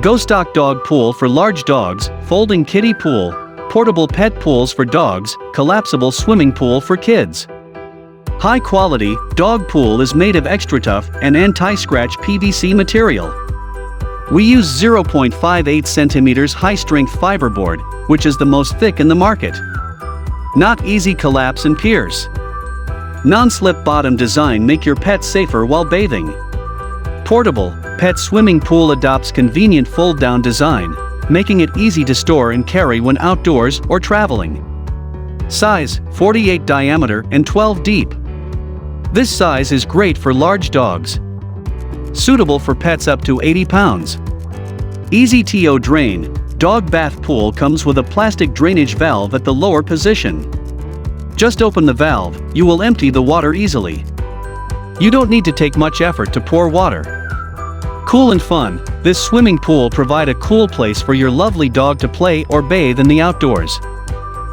GoStock dog pool for large dogs, folding kiddie pool, portable pet pools for dogs, collapsible swimming pool for kids. High-quality dog pool is made of extra tough and anti-scratch PVC material. We use 0.58 cm high-strength fiberboard, which is the most thick in the market. Not easy collapse and pierce. Non-slip bottom design make your pet safer while bathing. Portable pet swimming pool adopts convenient fold-down design, making it easy to store and carry when outdoors or traveling. Size: 48 diameter and 12 deep. This size is great for large dogs. Suitable for pets up to 80 pounds. Easy to drain. Dog bath pool comes with a plastic drainage valve at the lower position. Just open the valve, you will empty the water easily. You don't need to take much effort to pour water. Cool and fun, this swimming pool provides a cool place for your lovely dog to play or bathe in the outdoors.